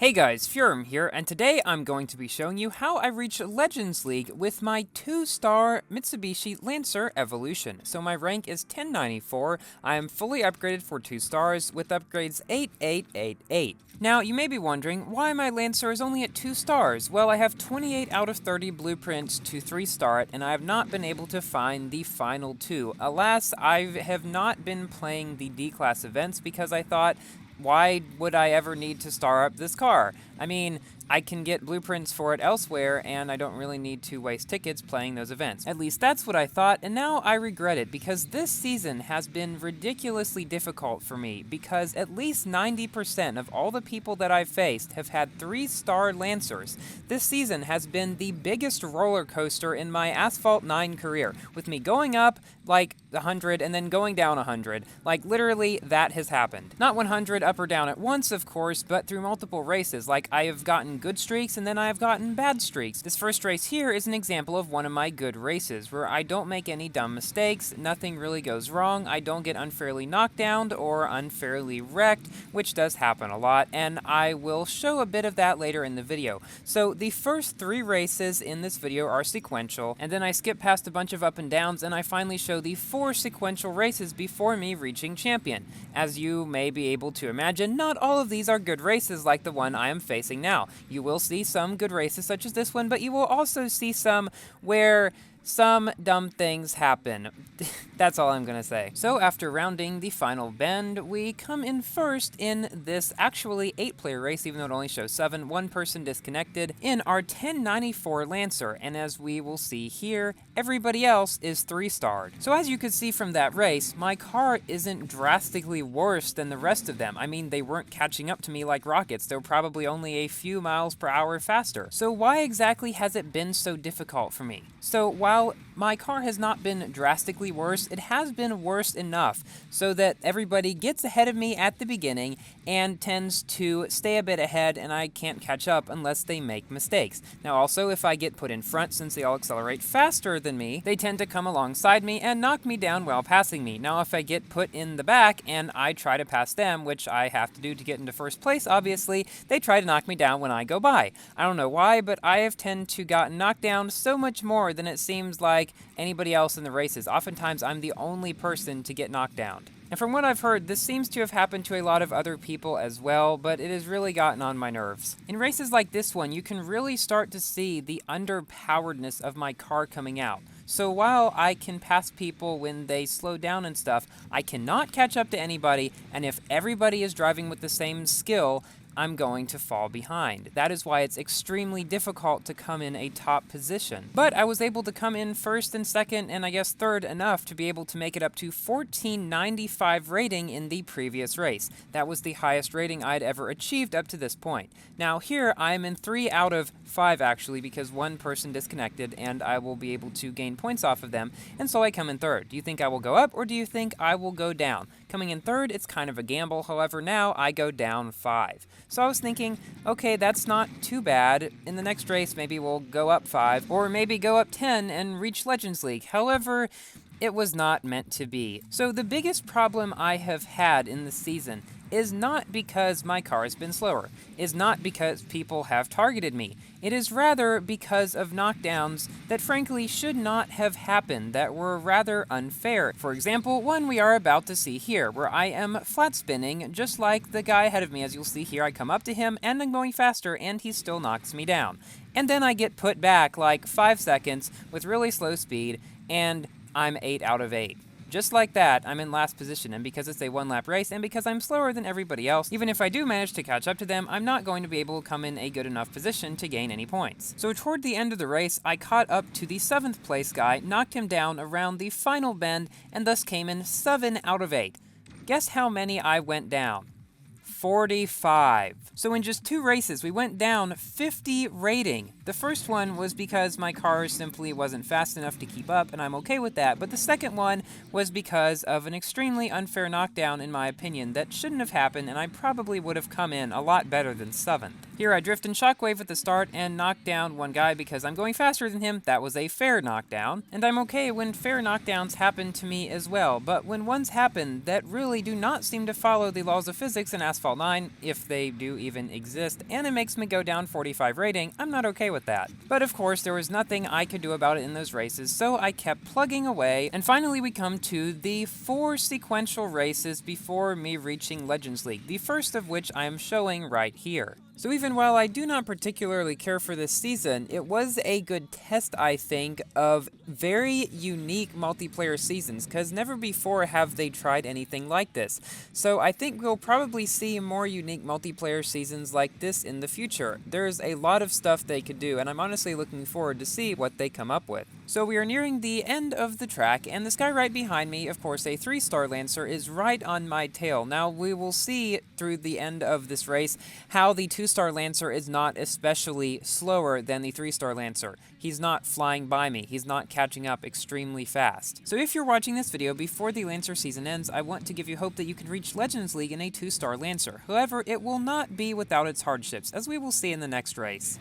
Hey guys, Furum here, and today I'm going to be showing you how I reached Legends League with my 2-star Mitsubishi LANCER Evolution. So my rank is 1094, I am fully upgraded for 2 stars with upgrades 8888. Now, you may be wondering why my LANCER is only at 2 stars. Well, I have 28 out of 30 blueprints to 3-star it, and I have not been able to find the final 2. Alas, I have not been playing the D-Class events because I thought, why would I ever need to star up this car? I mean, I can get blueprints for it elsewhere, and I don't really need to waste tickets playing those events. At least that's what I thought, and now I regret it, because this season has been ridiculously difficult for me, because at least 90% of all the people that I've faced have had 3-star Lancers. This season has been the biggest roller coaster in my Asphalt 9 career, with me going up like 100 and then going down 100. Like, literally, that has happened. Not 100 up or down at once, of course, but through multiple races. Like, I have gotten good streaks and then I have gotten bad streaks. This first race here is an example of one of my good races, where I don't make any dumb mistakes, nothing really goes wrong, I don't get unfairly knocked down or unfairly wrecked, which does happen a lot, and I will show a bit of that later in the video. So the first 3 races in this video are sequential, and then I skip past a bunch of up and downs, and I finally show the 4 sequential races before me reaching champion. As you may be able to imagine, not all of these are good races like the one I am facing now. You will see some good races such as this one, but you will also see some where some dumb things happen. That's all I'm gonna say. So after rounding the final bend, we come in first in this actually 8-player race, even though it only shows 7, 1 person disconnected, in our 1094 Lancer, and as we will see here, everybody else is 3-starred. So as you could see from that race, my car isn't drastically worse than the rest of them. I mean, they weren't catching up to me like rockets, they were probably only a few miles per hour faster. So why exactly has it been so difficult for me? So while my car has not been drastically worse, it has been worse enough so that everybody gets ahead of me at the beginning and tends to stay a bit ahead, and I can't catch up unless they make mistakes. Now also, if I get put in front, since they all accelerate faster than me, they tend to come alongside me and knock me down while passing me. Now if I get put in the back and I try to pass them, which I have to do to get into first place obviously, they try to knock me down when I go by. I don't know why, but I have tended to got knocked down so much more than it seems like anybody else in the races. Oftentimes, I'm the only person to get knocked down. And from what I've heard, this seems to have happened to a lot of other people as well, but it has really gotten on my nerves. In races like this one, you can really start to see the underpoweredness of my car coming out. So while I can pass people when they slow down and stuff, I cannot catch up to anybody, and if everybody is driving with the same skill, I'm going to fall behind. That is why it's extremely difficult to come in a top position. But I was able to come in first and second and I guess third enough to be able to make it up to 1495 rating in the previous race. That was the highest rating I'd ever achieved up to this point. Now here I'm in 3 out of 5 actually, because 1 person disconnected and I will be able to gain points off of them, and so I come in third. Do you think I will go up or do you think I will go down? Coming in third, it's kind of a gamble, however now I go down 5. So I was thinking, okay, that's not too bad. In the next race, maybe we'll go up 5, or maybe go up 10 and reach Legends League. However, it was not meant to be. So the biggest problem I have had in the season is not because my car has been slower, is not because people have targeted me. It is rather because of knockdowns that frankly should not have happened, that were rather unfair. For example, one we are about to see here, where I am flat spinning just like the guy ahead of me. As you'll see here, I come up to him and I'm going faster and he still knocks me down. And then I get put back like 5 seconds with really slow speed and I'm 8 out of 8. Just like that, I'm in last position, and because it's a 1-lap race, and because I'm slower than everybody else, even if I do manage to catch up to them, I'm not going to be able to come in a good enough position to gain any points. So toward the end of the race, I caught up to the 7th place guy, knocked him down around the final bend, and thus came in 7 out of 8. Guess how many I went down? 45. So in just 2 races, we went down 50 rating. The first one was because my car simply wasn't fast enough to keep up, and I'm okay with that, but the second one was because of an extremely unfair knockdown in my opinion that shouldn't have happened, and I probably would have come in a lot better than 7th. Here I drift and shockwave at the start and knock down one guy because I'm going faster than him. That was a fair knockdown, and I'm okay when fair knockdowns happen to me as well, but when ones happen that really do not seem to follow the laws of physics in Asphalt 9, if they do even exist, and it makes me go down 45 rating, I'm not okay with that. But of course, there was nothing I could do about it in those races, so I kept plugging away, and finally we come to the 4 sequential races before me reaching Legends League, the first of which I am showing right here. So even while I do not particularly care for this season, it was a good test, I think, of very unique multiplayer seasons, because never before have they tried anything like this. So I think we'll probably see more unique multiplayer seasons like this in the future. There's a lot of stuff they could do, and I'm honestly looking forward to see what they come up with. So we are nearing the end of the track, and this guy right behind me, of course a 3-star Lancer, is right on my tail. Now we will see through the end of this race how the 2-star Lancer is not especially slower than the 3-star Lancer. He's not flying by me, he's not catching up extremely fast. So if you're watching this video before the Lancer season ends, I want to give you hope that you can reach Legends League in a 2-star Lancer. However, it will not be without its hardships, as we will see in the next race.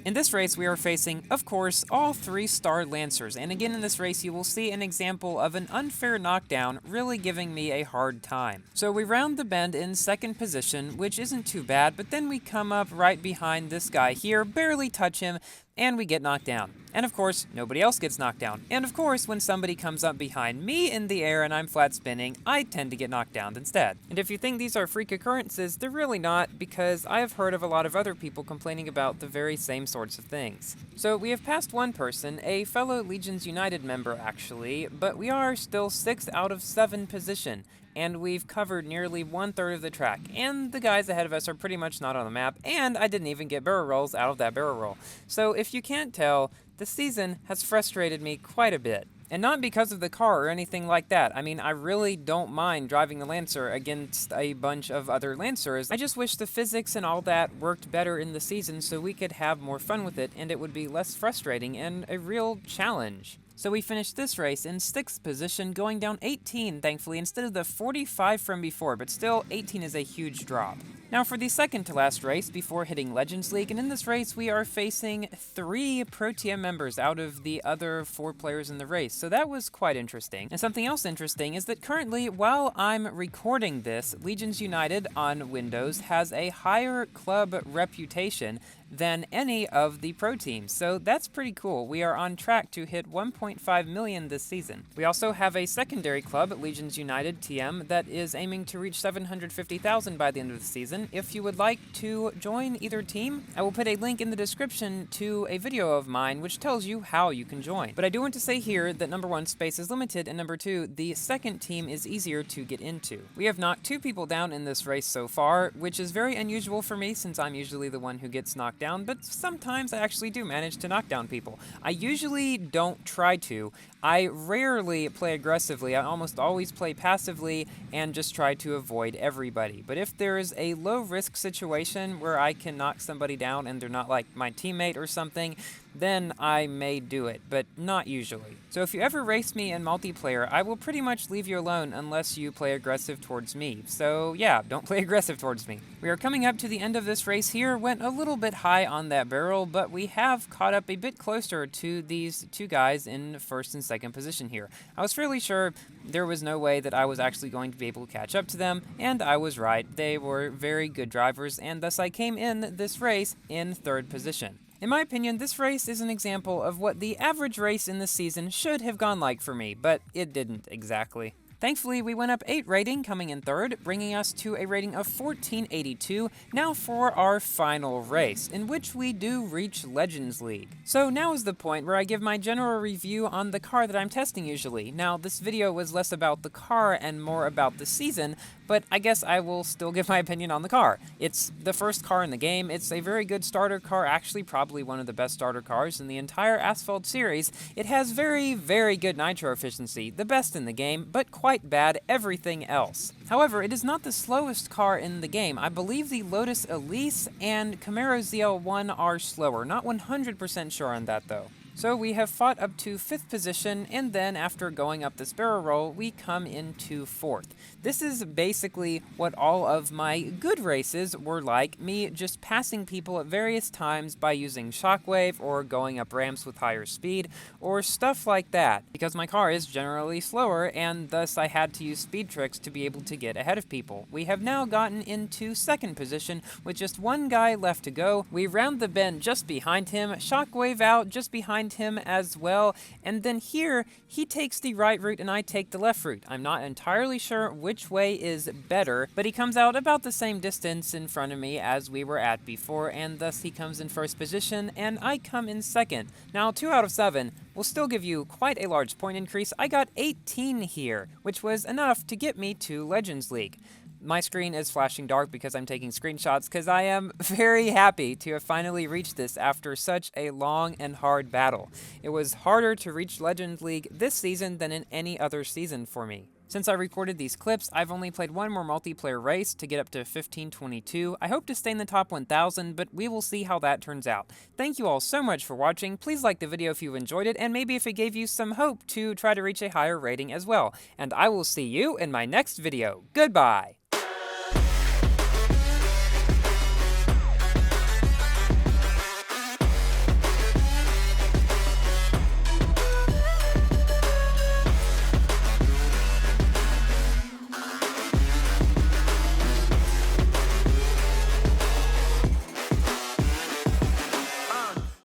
In this race, we are facing, of course, all 3-star Lancers, and again in this race you will see an example of an unfair knockdown really giving me a hard time. So we round the bend in 2nd position, which isn't too bad, but then we come up right behind this guy here, barely touch him, and we get knocked down. And of course, nobody else gets knocked down. And of course, when somebody comes up behind me in the air and I'm flat spinning, I tend to get knocked down instead. And if you think these are freak occurrences, they're really not, because I have heard of a lot of other people complaining about the very same sorts of things. So we have passed one person, a fellow Legions United member actually, but we are still 6th out of 7 position. And we've covered nearly 1/3 of the track, and the guys ahead of us are pretty much not on the map, and I didn't even get barrel rolls out of that barrel roll. So if you can't tell, the season has frustrated me quite a bit. And not because of the car or anything like that. I mean, I really don't mind driving the Lancer against a bunch of other Lancers. I just wish the physics and all that worked better in the season so we could have more fun with it, and it would be less frustrating and a real challenge. So we finished this race in 6th position, going down 18, thankfully, instead of the 45 from before, but still, 18 is a huge drop. Now for the second to last race before hitting Legends League, and in this race we are facing 3 Pro Team members out of the other 4 players in the race, so that was quite interesting. And something else interesting is that currently, while I'm recording this, Legions United on Windows has a higher club reputation than any of the pro teams, so that's pretty cool. We are on track to hit 1.5 million this season. We also have a secondary club, Legions United TM, that is aiming to reach 750,000 by the end of the season. If you would like to join either team, I will put a link in the description to a video of mine which tells you how you can join. But I do want to say here that number 1, space is limited, and number 2, the second team is easier to get into. We have knocked 2 people down in this race so far, which is very unusual for me since I'm usually the one who gets knocked down, but sometimes I actually do manage to knock down people. I usually don't try to. I rarely play aggressively. I almost always play passively and just try to avoid everybody. But if there is a low-risk situation where I can knock somebody down and they're not like my teammate or something, then I may do it, but not usually. So if you ever race me in multiplayer, I will pretty much leave you alone unless you play aggressive towards me. So yeah, don't play aggressive towards me. We are coming up to the end of this race here, went a little bit high on that barrel, but we have caught up a bit closer to these 2 guys in 1st and 2nd position here. I was fairly sure there was no way that I was actually going to be able to catch up to them, and I was right. They were very good drivers, and thus I came in this race in 3rd position. In my opinion, this race is an example of what the average race in this season should have gone like for me, but it didn't exactly. Thankfully, we went up 8 rating, coming in 3rd, bringing us to a rating of 1482, now for our final race, in which we do reach Legends League. So now is the point where I give my general review on the car that I'm testing usually. Now, this video was less about the car and more about the season, but I guess I will still give my opinion on the car. It's the first car in the game, it's a very good starter car, actually probably one of the best starter cars in the entire Asphalt series. It has very, very good nitro efficiency, the best in the game, but quite quite bad everything else. However, it is not the slowest car in the game. I believe the Lotus Elise and Camaro ZL1 are slower. Not 100% sure on that though. So we have fought up to 5th position, and then after going up this barrel roll, we come into 4th. This is basically what all of my good races were like, me just passing people at various times by using shockwave or going up ramps with higher speed, or stuff like that, because my car is generally slower, and thus I had to use speed tricks to be able to get ahead of people. We have now gotten into 2nd position, with just one guy left to go. We round the bend just behind him, shockwave out just behind him as well, and then here he takes the right route and I take the left route. I'm not entirely sure which way is better, but he comes out about the same distance in front of me as we were at before, and thus he comes in 1st position and I come in 2nd. Now 2 out of 7 will still give you quite a large point increase. I got 18 here, which was enough to get me to Legends League. My screen is flashing dark because I'm taking screenshots because I am very happy to have finally reached this after such a long and hard battle. It was harder to reach Legends League this season than in any other season for me. Since I recorded these clips, I've only played one more multiplayer race to get up to 1522. I hope to stay in the top 1000, but we will see how that turns out. Thank you all so much for watching. Please like the video if you enjoyed it, and maybe if it gave you some hope to try to reach a higher rating as well. And I will see you in my next video. Goodbye!